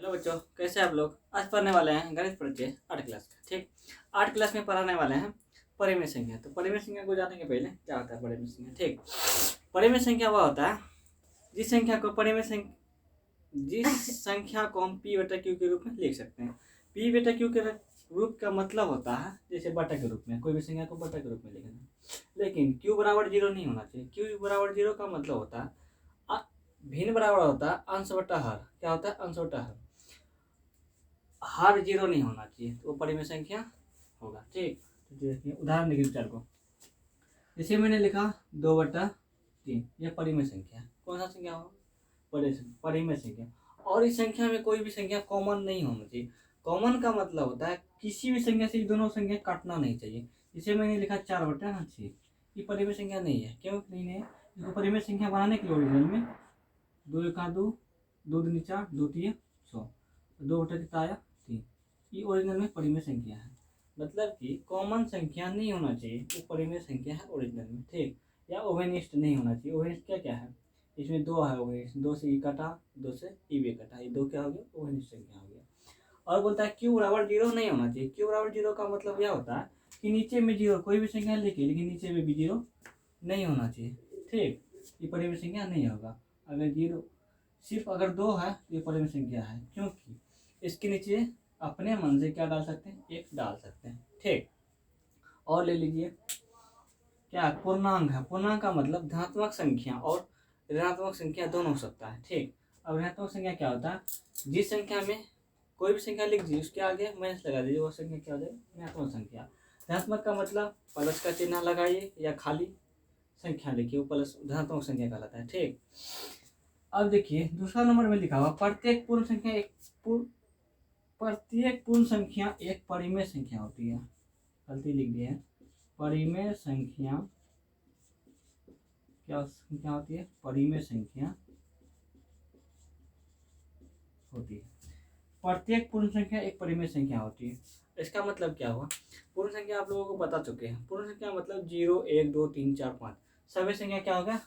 Hello बच्चों, कैसे हैं आप लोग। आज पढ़ने वाले हैं गणित परिचय 8 क्लास का। ठीक, 8 क्लास में पढ़ाने वाले हैं परिमेय संख्या। तो परिमेय संख्या को जानने के पहले क्या होता है परिमेय संख्या। ठीक, परिमेय संख्या वह होता है जिस संख्या को हम पी बटा क्यू के रूप में लिख सकते हैं। पी बटा क्यू के रूप का मतलब होता है जैसे बटा के रूप में, कोई भी संख्या को बटा के रूप में लिखना। लेकिन क्यू बराबर 0 नहीं होना चाहिए। क्यू बराबर 0 का मतलब होता है भिन्न बराबर होता है अंश बटा हर। क्या होता है? अंश बटा हर 0 नहीं होना चाहिए, तो वो परिमेय संख्या होगा। ठीक, तो देखिए उदाहरण देखिए विचार को। जैसे मैंने लिखा 2/3, यह परिमेय संख्या है। कौन सा संख्या होगा? परिमेय संख्या। और इस संख्या में कोई भी संख्या कॉमन नहीं होना चाहिए। कॉमन का मतलब होता है किसी भी संख्या से दोनों संख्या काटना नहीं चाहिए। जैसे मैंने लिखा 4/6, ये परिमेय संख्या नहीं है। क्यों नहीं है? इसको परिमेय संख्या बनाने के लिए ओरिजिनल में 2 1 2, 2 दूनी 4, 2 3 6, 2/3 कितना आया 3। ये ओरिजिनल में परिमेय संख्या है। मतलब कि कॉमन संख्या नहीं होना चाहिए, वो परिमेय संख्या है ओरिजिनल में। ठीक, या ओवेनिस्ट नहीं होना चाहिए। ओवेनिस्ट क्या क्या है? इसमें 2 है ओवेनिस्ट, 2 से ई कटा, 2 से ई भी कटा, ये 2 क्या हो गया? ओवेनिस्ट संख्या हो गया। और बोलता है क्यू बराबर 0 नहीं होना चाहिए। क्यू बराबर 0 का मतलब यह होता है कि नीचे में 0 कोई भी संख्या लिखी, लेकिन नीचे में भी 0 नहीं होना चाहिए। ठीक, ये परिमेय संख्या नहीं होगा। अगर 0 सिर्फ अगर 2 है तो ये परिमेय संख्या है, क्योंकि इसके नीचे अपने मन से क्या डाल सकते हैं? 1 डाल सकते हैं। ठीक, और ले लीजिए क्या पूर्णांक है। पूर्णांक का मतलब धनात्मक संख्या और ऋणात्मक संख्या दोनों हो सकता है। ठीक, अब ऋणात्मक संख्या क्या होता है? जिस संख्या में कोई भी संख्या लिख दीजिए, उसके आगे माइनस लगा दीजिए, वो संख्या क्या हो जाएगी? ऋणात्मक संख्या। धनात्मक का मतलब प्लस का चिन्ह लगाइए या खाली संख्या लिखिए, वो प्लस धनात्मक संख्या कहलाता है। ठीक, अब देखिए दूसरा नंबर में लिखा हुआ प्रत्येक पूर्ण संख्या एक परिमेय संख्या होती है। गलती लिख दी है। परिमेय संख्या क्या संख्या होती है? परिमेय संख्या होती है। प्रत्येक पूर्ण संख्या एक परिमेय संख्या होती है। इसका मतलब क्या हुआ? पूर्ण संख्या आप लोगों को बता चुके हैं। पूर्ण संख्या मतलब 0 1 2 3 4 5 सभी संख्या क्या होगा?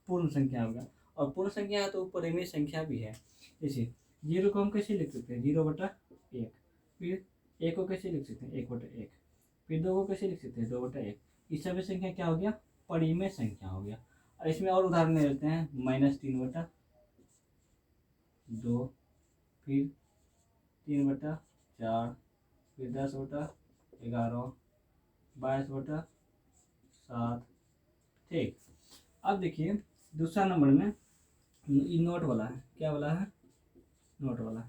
पूर्ण संख्या होगा। और पूर्ण संख्या है तो परिमेय संख्या भी है। जैसे 0 को हम कैसे लिख सकते हैं? 0/1। फिर 1 को कैसे लिख सकते हैं? 1/1। फिर 2 को कैसे लिख सकते हैं? 2/1। इस सभी संख्या क्या हो गया? परिमेय संख्या हो गया। और इसमें और उदाहरण ले लेते हैं। -3/2, फिर 3/4, फिर 10/11, 22/7। ठीक, अब देखिए दूसरा नंबर में नोट वाला है। क्या वाला है? नोट वाला।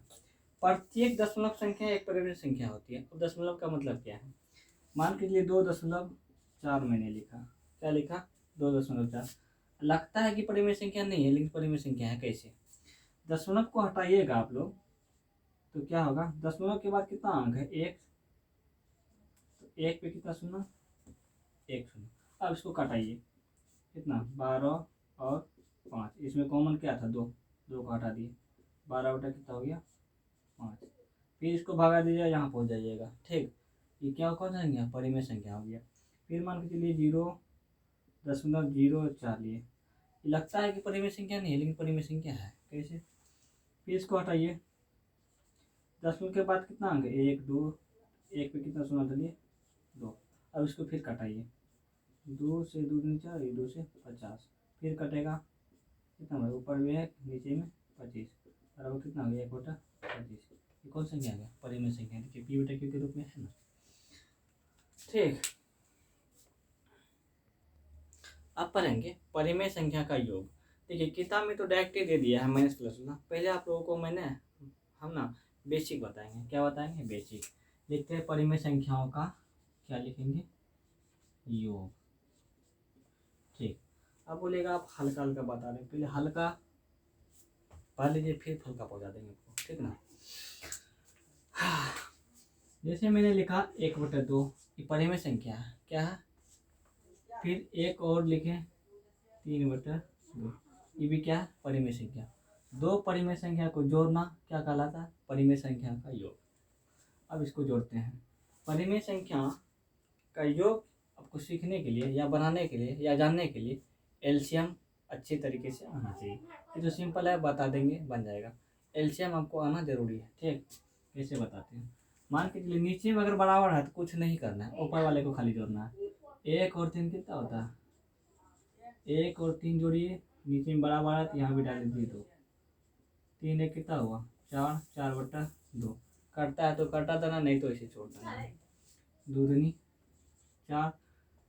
प्रत्येक दशमलव संख्या एक परिमेय संख्या होती है। अब दशमलव का मतलब क्या है? मान के लिए 2.4 मैंने लिखा। क्या लिखा? 2.4 लगता है कि परिमेय संख्या नहीं है, लेकिन परिमेय संख्या है। कैसे? दशमलव को हटाइएगा आप लोग तो क्या होगा? दशमलव के बाद कितना अंक है? 1। तो 1 पे कितना शून्य? 1 शून्य। अब इसको काटाइए, कितना? 12 और 5। इसमें कॉमन क्या था? 2 को हटा दिए, 12 कितना हो गया? 5। फिर इसको भगा दीजिए, यहाँ पहुँच जाइएगा। ठीक, ये क्या कौन सा संख्या? परिमेय संख्या हो गया। फिर मान के चलिए 0.04 लिए। लगता है कि परिमेय संख्या नहीं है, लेकिन परिमेय संख्या है। कैसे? फिर इसको हटाइए, दशमलव के बाद कितना अंक है? 1 2। 1 पे कितना शून्य डालिए? 2। अब इसको फिर काटाइए, 2 से 2 दूनी 4, 2 से 50। फिर कटेगा कितना भाई? ऊपर में है, नीचे में 25, और अब कितना हो गया? 1/25। ये कौन संख्या आ गया? परिमेय संख्या। देखिए पी बटा क्यू के रूप में है ना। ठीक, अब पढ़ेंगे परिमेय संख्या का योग। देखिए किताब में तो डायरेक्ट ही दे दिया है माइनस प्लस ना। पहले आप लोगों को हम ना बेसिक बताएंगे। क्या बताएंगे? बेसिक। लिखते हैं परिमेय संख्याओं का क्या लिखेंगे? योग। ठीक, अब बोलेगा आप हल्का हल्का बता रहे, पहले हल्का पढ़ लीजिए, फिर हल्का पहुँचा देंगे आपको। ठीक ना? जैसे मैंने लिखा 1/2, ये परिमेय संख्या है। क्या है? फिर एक और लिखे 3/2, ये भी क्या है? परिमेय संख्या। दो परिमेय संख्या को जोड़ना क्या कहलाता है? परिमेय संख्या का योग। अब इसको जोड़ते हैं। परिमेय संख्या का योग आपको सीखने के लिए या बनाने के लिए या जानने के लिए एलसीएम अच्छे तरीके से आना चाहिए। ये जो सिंपल है बता देंगे, बन जाएगा। एलसीएम आपको आना जरूरी है। ठीक, कैसे बताते हैं। मान के चलिए नीचे में अगर बराबर है तो कुछ नहीं करना है, ऊपर वाले को खाली जोड़ना है। 1 और 3 कितना होता है, 1 और 3 जोड़िए, नीचे में बराबर है तो यहाँ भी डाल दीजिए 2, 3 1 कितना हुआ 4, 4/2। कटता है तो कटा देना, नहीं तो इसे छोड़ देना। 2 दूनी 4।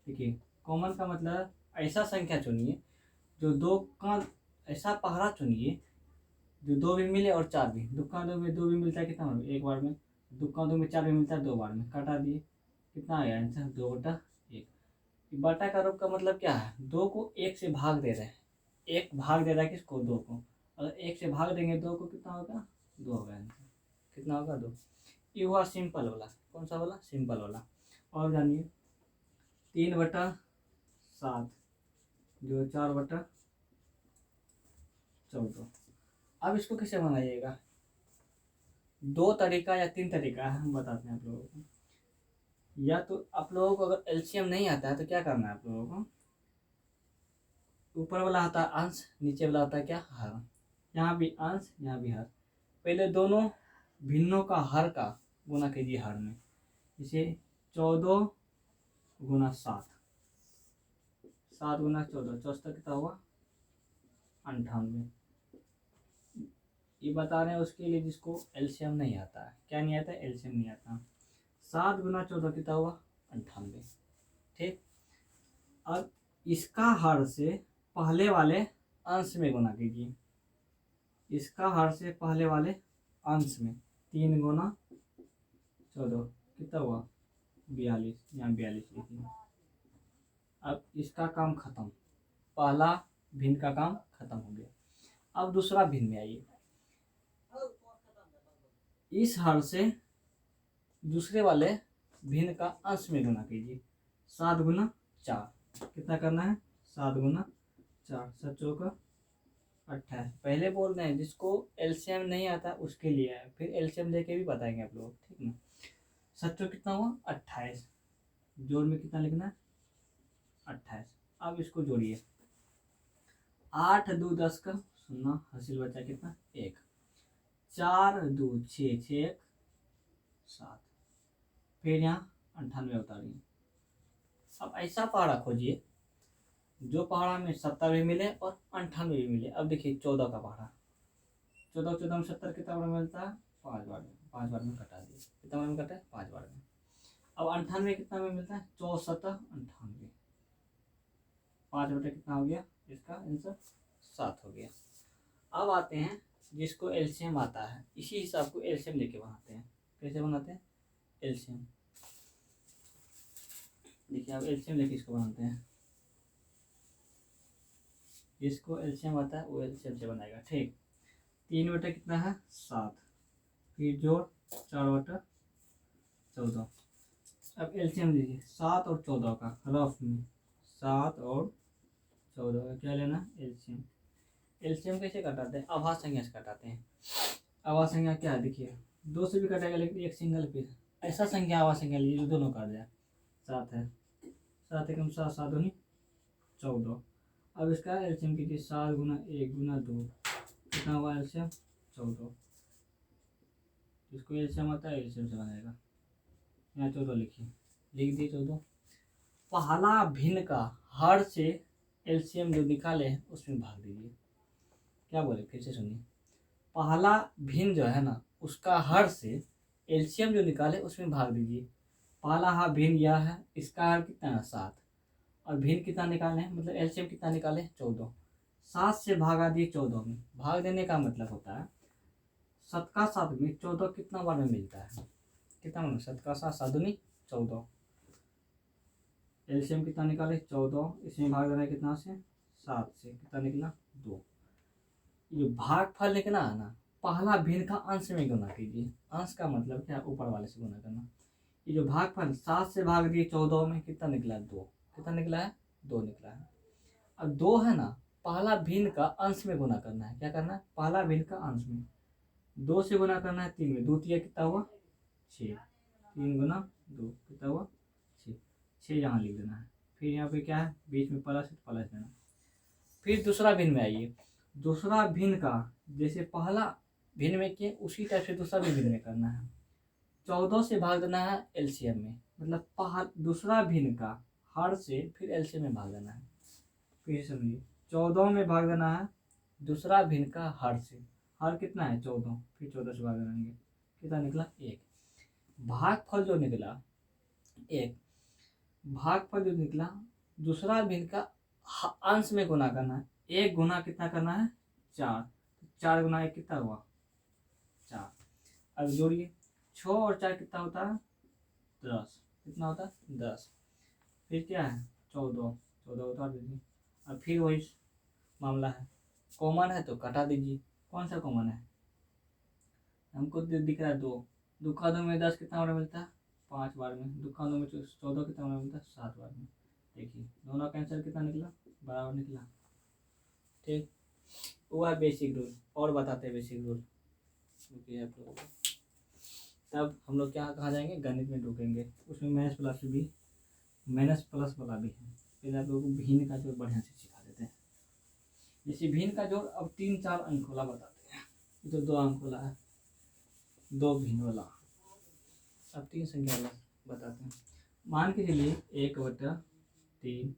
देखिए कॉमन का मतलब ऐसा संख्या चुनिए जो 2 का, ऐसा पहाड़ा चुनिए जो 2 भी मिले और 4 भी। दुक्का 2 में 2 भी मिलता है, कितना होगा एक बार में। दुक्का 2 में 4 भी मिलता है 2 बार में, कटा दिए, कितना आया आंसर 2/1। बटा का रूप का मतलब क्या है, 2 को 1 से भाग दे रहे हैं, 1 भाग दे रहा है किसको, 2 को। अगर 1 से भाग देंगे 2 को, कितना होगा 2 होगा आंसर, कितना होगा 2। ये हुआ सिंपल वाला। कौन सा वाला, सिंपल वाला। और जानिए 3/7 जो 4/14। अब इसको कैसे बनाइएगा, 2 तरीका या 3 तरीका है, हम बताते हैं आप लोगों को। या तो आप लोगों को अगर एलसीएम नहीं आता है तो क्या करना है आप लोगों को, ऊपर वाला आता है अंश, नीचे वाला आता है क्या, हर। यहाँ भी अंश, यहाँ भी हर। पहले दोनों भिन्नों का हर का गुना कीजिए हर में। इसे 14 गुना 7, 7 गुना 14, 74 कितना हुआ 98। ये बता रहे हैं उसके लिए जिसको एलसीएम नहीं आता है। क्या नहीं आता है, एलसीएम नहीं आता। 7 गुना 14 कितना हुआ 98। ठीक, अब इसका हर से पहले वाले अंश में गुना कीजिए, इसका हर से पहले वाले अंश में। 3 गुना 14 कितना हुआ 42, यहाँ 42 लिखिए। अब इसका काम खत्म, पहला भिन्न का काम खत्म हो गया। अब दूसरा भिन्न में आइए, इस हर से दूसरे वाले भिन्न का अंश में गुना कीजिए। 7 गुना 4 कितना करना है, 7 गुना 4, 7 चौका 28। पहले बोल रहे हैं जिसको एलसीएम नहीं आता उसके लिए है, फिर एलसीएम लेके भी बताएंगे आप लोग, ठीक ना। 7 चौक कितना हुआ 28, जोड़ में कितना लिखना है 28। अब इसको जोड़िए, 8 2 10 का 0, हासिल बचा कितना 1, 4 2 6 6 1 7। फिर यहाँ 98 उतारिए। अब ऐसा पहाड़ा खोजिए जो पहाड़ा में 70 भी मिले और 98 भी मिले। अब देखिए 14 का पहाड़ा, 14 14 में 70 कितना बार मिलता है 5 बार में, 5 बार में कटा दिए, कितना बार में कटा है 5 बार में। अब 98 कितना में मिलता है 64 98, 5 बटे कितना हो गया, इसका आंसर 7 हो गया। अब आते हैं जिसको एलसीएम आता है, इसी हिसाब को एलसीएम लेके बनाते हैं। कैसे बनाते हैं एलसीएम, देखिए अब एलसीएम लेके इसको बनाते हैं। जिसको एलसीएम आता है वो एलसीएम से बनाएगा। ठीक, 3 बटे कितना है 7, फिर जोड़ 4/14। अब एलसीएम लीजिए 7 और 14 का, रफ में 7 और 14 का क्या लेना एलसीएम। एलसीएम कैसे कटाते हैं, आभास संख्या से कटाते हैं। आभास संख्या क्या है, देखिए 2 से भी कटेगा लेकिन एक सिंगल पीस, ऐसा संख्या आभास संख्या लीजिए जो दोनों काट जाए। 7 है, 7 एकम 7, 7 दूनी 14। अब इसका एलसीएम कीजिए, 7 गुना 1 गुना 2 कितना हुआ एलसीएम 14। इसको एलसीएम आता है एलसीएम से बनाएगा। यहाँ 14 लिखिए, लिख दिए 14। पहला भिन्न का हर से एलसीएम जो निकाले हैं उसमें भाग दीजिए। क्या बोले फिर से सुनिए, पहला भिन्न जो है ना उसका हर से एलसीएम जो निकाले उसमें भाग दीजिए। पहला हा भिन्न यह है, इसका हर कितना है 7 और भिन्न कितना निकाले हैं, मतलब एलसीएम कितना निकाले 14। 7 से भागा दिए 14 में, भाग देने का मतलब होता है 7 का 7 में 14 कितना बार में मिलता है, कितना मतलब 7 का 7 7 दूनी 14। एलसीएम कितना निकाले 14, इसमें भाग देना है कितना से 7 से, कितना निकला 2। ये भागफल निकला है ना, पहला भिन्न का अंश में गुना कीजिए। अंश का मतलब क्या, ऊपर वाले से गुना करना। ये जो भागफल 7 से भाग दिए 14 में कितना निकला 2, कितना निकला है 2 निकला है। अब 2 है ना, पहला भिन्न का अंश में गुना करना है। क्या करना है, पहला भिन्न का अंश में 2 से गुना करना है 3 में, 2 तिया कितना हुआ 6, 3 गुना 2 कितना हुआ 6, 6 यहाँ लिख देना है। फिर यहाँ पे क्या है बीच में प्लस है तो प्लस देना। फिर दूसरा भिन्न में आइए, दूसरा भिन्न का जैसे पहला भिन्न में किए उसी टाइप से दूसरा भी भिन्न में करना है। 14 से भाग देना है एलसीएम में, मतलब दूसरा भिन्न का हर से फिर एलसीएम में भाग देना है। फिर समझिए 14 में भाग देना है दूसरा भिन्न का हर से, हर कितना है 14, फिर 14 से भाग देंगे, कितना निकला 1। भागफल जो निकला 1, भागफल जो निकला दूसरा भिन्न का अंश में गुना करना है। 1 गुना कितना करना है 4, 4 गुना 1 कितना हुआ 4। अब जोड़िए 6 और 4 कितना होता है 10, कितना होता है 10। फिर क्या है 14, 14 उतार दीजिए। अब फिर वही मामला है, कॉमन है तो कटा दीजिए। कौन सा कॉमन है, हमको दिख रहा है 2, 2 का 2 में 10 कितना बार मिलता है 5 बार में, 2 का 2 में 14 कितना बार मिलता है 7 बार में। देखिए दोनों का आंसर कितना निकला बराबर निकला। ठीक, वो है बेसिक रूल। और बताते हैं बेसिक रूल क्योंकि आप लोगों को, तब हम लोग क्या कहाँ जाएंगे गणित में ढूंढेंगे, उसमें माइनस प्लस वाला भी है। फिर आप लोगों को भिन्न का जोड़ बढ़िया से सिखा देते हैं। जैसे भिन्न का जोड़ अब 3-4 अंक वाला बताते हैं, ये तो 2 अंक वाला है, 2 भिन्न वाला। अब 3 संख्या वाला बताते हैं। मान के चलिए 1/3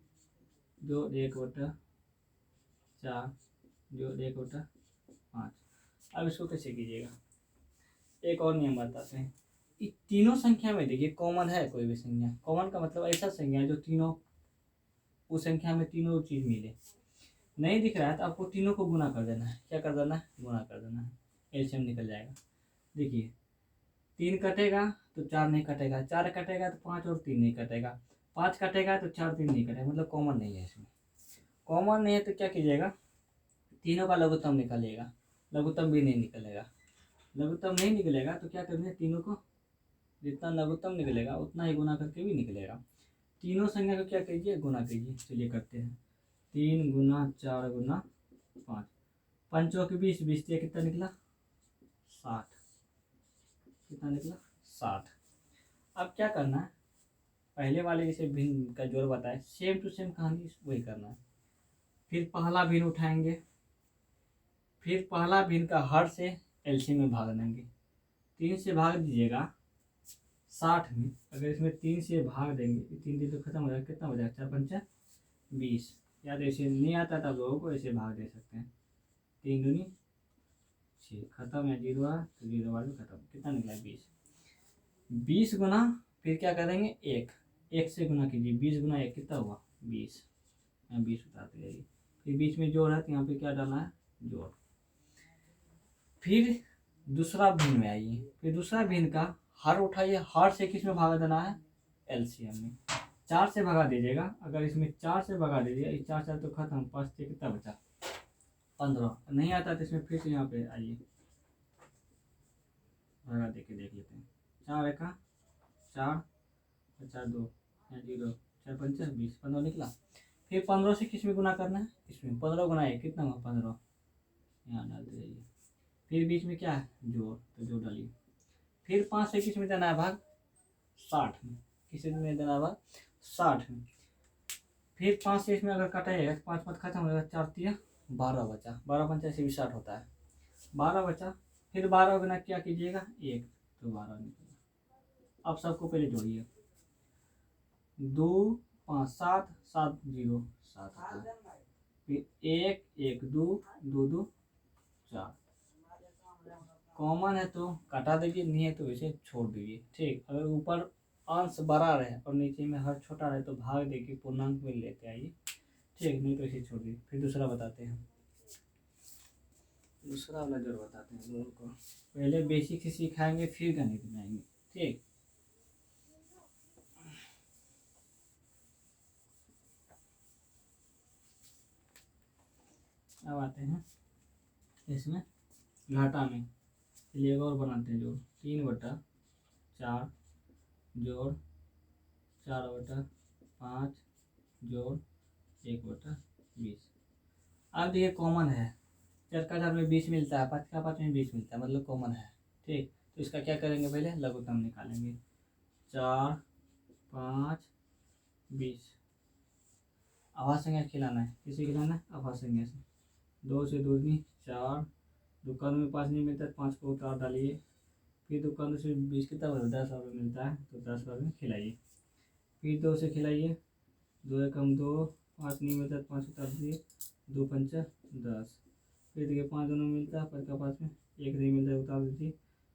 जोड़ 1/4 जोड़ 1/5। अब इसको कैसे कीजिएगा, एक और नियम बताते हैं। इस तीनों संख्या में देखिए कॉमन है कोई भी संख्या, कॉमन का मतलब ऐसा संख्या है जो तीनों उस संख्या में तीनों चीज मिले। नहीं दिख रहा है तो आपको तीनों को गुना कर देना है। क्या कर देना है गुना कर देना है, एलसीएम निकल जाएगा। देखिए 3 कटेगा तो 4 नहीं कटेगा, 4 कटेगा तो 5 और 3 नहीं कटेगा, 5 कटेगा तो 4 3 नहीं कटेगा, मतलब कॉमन नहीं है इसमें। कॉमन नहीं है तो क्या कीजिएगा तीनों का लघुत्तम निकालिएगा, लघुत्तम भी नहीं निकलेगा। लघुत्तम नहीं निकलेगा तो क्या करना है तीनों को जितना लघुत्तम निकलेगा उतना ही गुना करके भी निकलेगा। तीनों संख्या को क्या कीजिए गुना कीजिए। चलिए करते हैं 3 गुना 4 गुना 5, 5 के 20, 20 से कितना निकला 60, कितना निकला 60। अब क्या करना है पहले वाले जैसे भिन्न का जोड़ बताए सेम टू सेम कहानी वही करना है। फिर पहला भिन्न उठाएंगे, फिर पहला भिन्न का हर से एलसीएम में भाग देंगे। 3 से भाग दीजिएगा 60 में, अगर इसमें 3 से भाग देंगे 3 दिन तो खत्म हो जाएगा, कितना हो जाएगा 4 5 20। या तो ऐसे नहीं आता तब लोगों को ऐसे भाग दे सकते हैं, 3 दूनी 6 खत्म है, 0 है तो 0 वाले खत्म, कितना निकला 20। 20 गुना फिर क्या करेंगे 1 से गुना कीजिए, 20 गुना 1 कितना हुआ 20, यहाँ 20 उतारते जाइए। फिर बीच में जोड़ है तो यहाँ पे क्या डालना है जोड़। फिर दूसरा भिन्न में आइए, फिर दूसरा भिन्न का हर उठाइए, हर से किस में भागा देना है एलसीएम में। 4 से भगा दीजिएगा, अगर इसमें 4 से भगा दीजिएगा, इस 4 4 तो खत्म, 5 से कितना बचा 15। नहीं आता तो इसमें फिर से यहाँ पे आइए भगा दे के देख लेते हैं। 4 1 4 4 2 0 4 5 20, 15 निकला। फिर 15 से किस में गुना करना है इसमें, 15 गुना 1 कितना हुआ 15, यहाँ डालते जाइए। फिर बीच में क्या है जोड़, तो जोड़ डालिए। फिर 5 से किस में देना है भाग 60 में, किस में देना है भाग 60 में। फिर 5 से इसमें अगर कटाइएगा तो 5 5 खत्म हो जाएगा, 4 3 12 बचा, 12 5 ऐसे भी 60 होता है, 12 बचा। फिर 12 गुना क्या कीजिएगा 1 तो 12 निकलेगा। अब सबको पहले जोड़िए 2 5 7 7 0 7 होता है। फिर 1 1 2 2 2 4, कॉमन है तो काटा दीजिए, नहीं है तो वैसे छोड़ दीजिए। ठीक, अगर ऊपर अंश बड़ा रहे और नीचे में हर छोटा रहे तो भाग देके पूर्णांक में लेते आइए। ठीक, नहीं तो इसे छोड़ दीजिए। फिर दूसरा बताते हैं, दूसरा वाला जोड़ बताते हैं लोगों को। पहले बेसिक से सिखाएंगे फिर गणित में आएंगे। ठीक, अब आते हैं इसमें घाटा में। चलिए और बनाते हैं जोड़ 3/4 जोड़ 4/5 जोड़ 1/20। अब देखिए कॉमन है, 4 का 4 में 20 मिलता है, 5 का 5 में 20 मिलता है, मतलब कॉमन है। ठीक, तो इसका क्या करेंगे पहले लघुत्तम निकालेंगे। 4 5 20 आवाज संख्या खिलाना है, किसे खिलाना है आवाज संख्या से। 2 से 2 दूनी 4 दुकान में 5 नहीं मिलता, 5 को उतार डालिए। फिर दुकान से 20 कितना बना, 10 रुपये मिलता है, तो 10 रुपये खिलाइए। फिर 2 से खिलाइए, 2 एकम 2, 5 नहीं मिलता, 5 उतार दिए, 2 पंचा 10। फिर देखिए 5 दोनों में मिलता है, 5 का 5 में, 1 नहीं मिलता है, उतार दीजिए।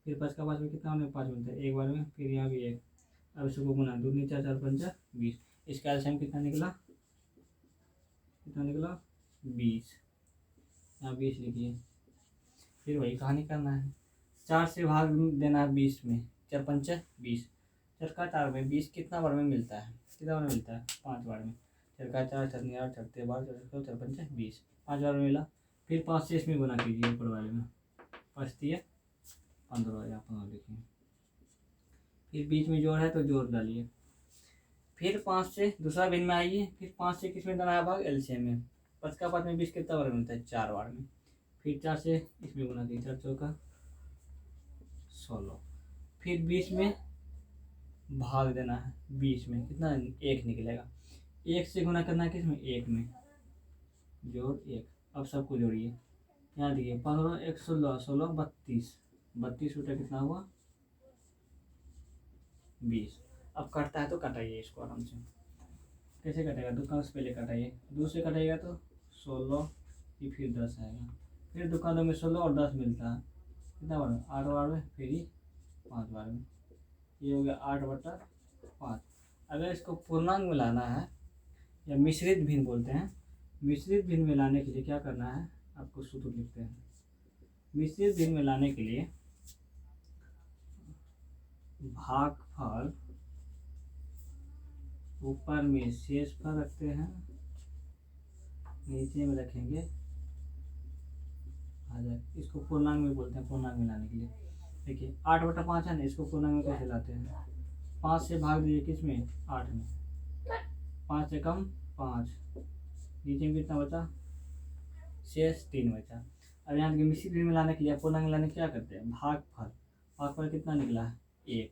फिर 5 का 5 में कितना होने, 5 मिलता है एक बार में, फिर यहाँ भी 1। अब इसको गुना, 2 नहीं 4, 4 पंचा 20। इसका एलसीएम कितना निकला, कितना निकला 20। यहाँ 20 लिखिए। फिर वही कहानी करना है, 4 से भाग देना है 20 में, 4 पंचा 20, 4 का 4 में 20 कितना बार में मिलता है, कितना बार में मिलता है 5 बार में। 4 का 4, 4 8, 4 बार, 4 पंचा 20, 5 बार में मिला। फिर 5 से इसमें गुना कीजिए ऊपर वाले में, 5 दिया 15, या 15 लिखिए। फिर बीच में जोड़ है तो जोड़ डालिए। फिर 5 से दूसरा भिन्न में आइए, फिर 5 से किस में देना है भाग, एलसीएम में। 5 का 5 में 20 कितना बार मिलता है, 4 बार में। फिर 4 से इसमें गुना कीजिए, 4 चौका 16। फिर 20 में भाग देना है, 20 में कितना 1 निकलेगा, 1 से गुना करना है किसमें, 1 में, जोड़ 1। अब सबको जोड़िए, यहाँ देखिए 15 1 16, 16 32, 32 बटा कितना हुआ 20। अब कटता है तो कटाइए इसको आराम से। कैसे कटेगा, दुकान से पहले कटाइए, 2 से कटाइएगा तो 16, ये फिर 10 आएगा। फिर दुकानों में 16 और 10 मिलता है, कितना बार में, 8 बार में, फिर ही 5 बार में, ये हो गया 8/5। अगर इसको पूर्णांक में लाना है, या मिश्रित भिन्न बोलते हैं, मिश्रित भिन्न में लाने के लिए क्या करना है, आपको सूत्र लिखते हैं। मिश्रित भिन्न में लाने के लिए भागफल ऊपर में शेषफल रखते हैं, नीचे में रखेंगे भाजक। इसको पूर्णांक में बोलते हैं, पूर्णांक में लाने के लिए। देखिए 8/5 है ना, इसको पूर्णांक में कैसे लाते हैं, 5 से भाग दीजिए किस में, 8 में, 5 से कम 5, नीचे में कितना बचा, शेष 3 बचा। अब यहाँ देखिए मिश्रित भिन्न में लाने के लिए, पूर्णांक में लाने के क्या करते हैं, भागफल, भागफल कितना निकला है 1।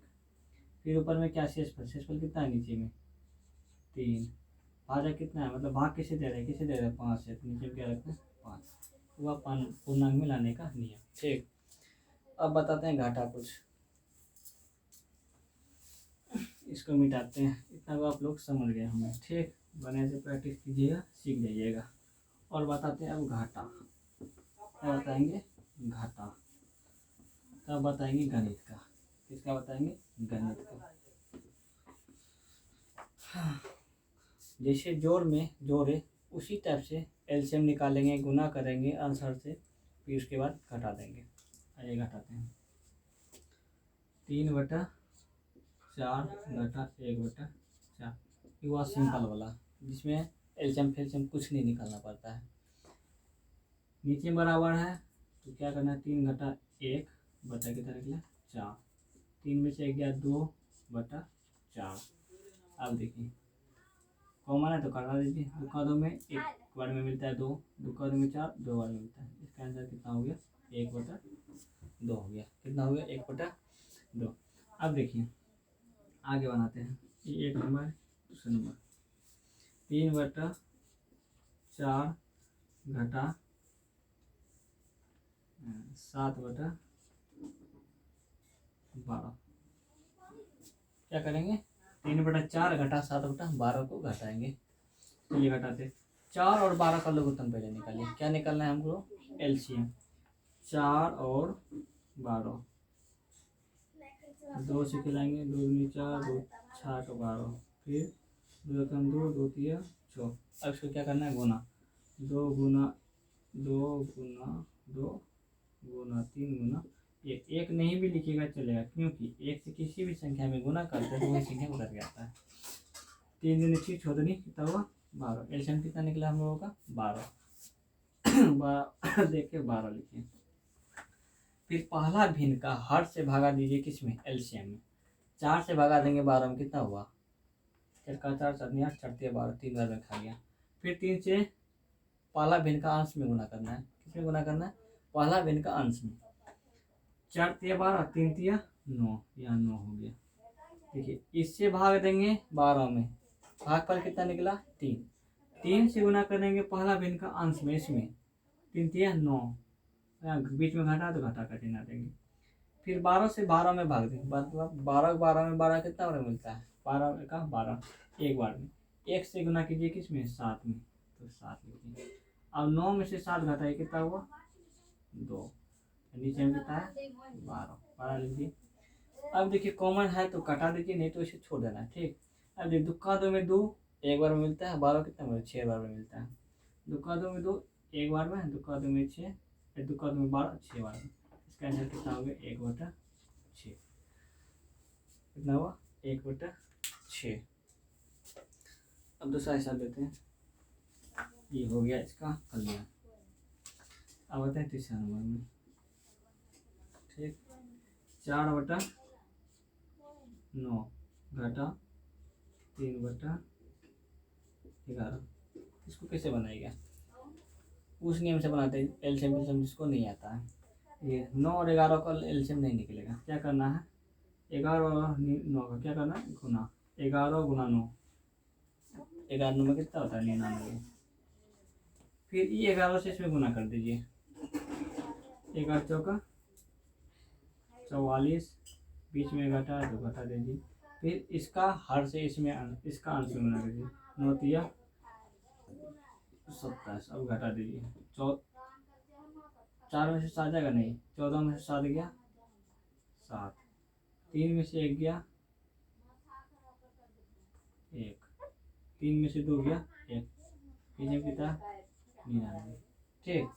फिर ऊपर में क्या, शेषफल, शेषफल कितना है नीचे में 3। भाजक कितना है, मतलब भाग किसे दे रहे हैं, किसे दे रहे हैं 5 से, तो नीचे में क्या रखते हैं 5। हुआ पूर्णांक में लाने का नियम। ठीक, अब बताते हैं घाटा कुछ, इसको मिटाते हैं। इतना को आप लोग समझ गए होंगे। ठीक, बने से प्रैक्टिस कीजिएगा, सीख जाइएगा। और बताते हैं अब घाटा, क्या बताएंगे, घाटा। तब बताएंगे गणित का, किसका बताएंगे, गणित का। जैसे जोड़ में जोड़े, उसी टाइप से एलसीएम निकालेंगे, गुना करेंगे आंसर से, फिर उसके बाद घटा देंगे। आइए घटाते हैं, 3/4 घटा 1/4, ये हुआ सिंपल वाला, जिसमें एलसीएम फेलसीएम कुछ नहीं निकालना पड़ता है। नीचे बराबर है तो क्या करना है, 3 घटा 1 बटा कितना निकला 4, 3 में से गया 2/4। अब देखिए कॉमन है तो काटा दीजिए, दुकानों में 1 बार में मिलता है 2, दुकानों में 4 2 बार में मिलता है। इसका आंसर कितना हो गया, 1/2 हो गया। कितना हो गया, 1/2। अब देखिए आगे बनाते हैं, ये 1 नंबर, दूसरा नंबर 3/4 घटा 7/12। क्या करेंगे, 3/4 घटा 7/12 को घटाएंगे। चलिए घटाते, 4 और 12 का लघुत्तम पहले निकालिए। क्या निकालना है हमको, एलसीएम। 4 और 12, 2 से खिलाएंगे, 2 दूनी 4, 2 6 12, फिर 2 एकम 2, 2 तिया 6। अब इसको क्या करना है, गुना, 2 गुना 2 गुना 2 गुना 3 गुना 1। 1 नहीं भी लिखिएगा चलेगा, क्योंकि 1 से किसी भी संख्या में गुना करते हैं तो वही संख्या उतर जाता है। 3 दूनी 6, 6 दूनी कितना हुआ 12। एलसीएम कितना निकला हम लोगों का 12। 12 देख के 12 लिखिए। फिर पहला भिन्न का हर से भागा दीजिए किसमें, एलसीएम में। 4 से भागा देंगे 12 में, कितना हुआ 4 का 4, 4 8, 4 12, 3 बार में खा गया। फिर 3 से पहला भिन्न का अंश में गुना करना है, किसमें गुना करना है, पहला भिन्न का अंश में। 4 तिया 12, 3 तिया 9, यहाँ 9 हो गया। देखिए इससे भाग देंगे 12 में, भागफल कितना निकला 3। 3 से गुना करेंगे पहला भिन्न का अंश में, इसमें 3 तिया 9, यहाँ बीच में घटा तो घटा का चिन्ह देंगे। फिर 12 से 12 में भाग देंगे, मतलब 12 में 12 कितना बार मिलता है, 12 का 12 एक बार में। 1 से गुना कीजिए किसमें, 7 में, तो 7 लिखिए। अब 9 में से 7 घटाइए, कितना हुआ 2, नीचे में कितना है 12 लिख दिए। अब देखिए कॉमन है तो कटा दीजिए, नहीं तो इसे छोड़ देना है, ठीक। अब देखिए दुक्का 2 में 2 एक बार में मिलता है, 12 कितना में 6 बार में मिलता है। दुक्का 2 में 2 एक बार में, दुक्का 2 में 6, दुक्का 2 में 12 6 बार में। इसका आंसर कितना हो गया 1/6, कितना हुआ 1/6। अब दूसरा हिसाब लेते हैं, ये हो गया इसका कर लिया। अब आते हैं तीसरा नंबर में, ठीक। 4/9 घटा 3/11। इसको कैसे बनाएगा, उस नियम से बनाते हैं, एलसीएम जिसको नहीं आता है। ये 9 और 11 का एलसीएम नहीं निकलेगा, क्या करना है 11 और 9 का क्या करना है गुना, 11 गुना 9, 11 में कितना होता है 99। फिर ये 11 से इसमें गुना कर दीजिए, 11 चौका 44, बीच में घटा है तो घटा दीजिए। फिर इसका हर से इसमें इसका अंश में गुना करिए, 9 तिया 27, अब घटा दीजिए। 4 में से 7 जाएगा नहीं, 14 में से 7 गया 7, 3 में से 1 गया 1, 3 में से 2 गया 1, पीछे कितना 99, ठीक।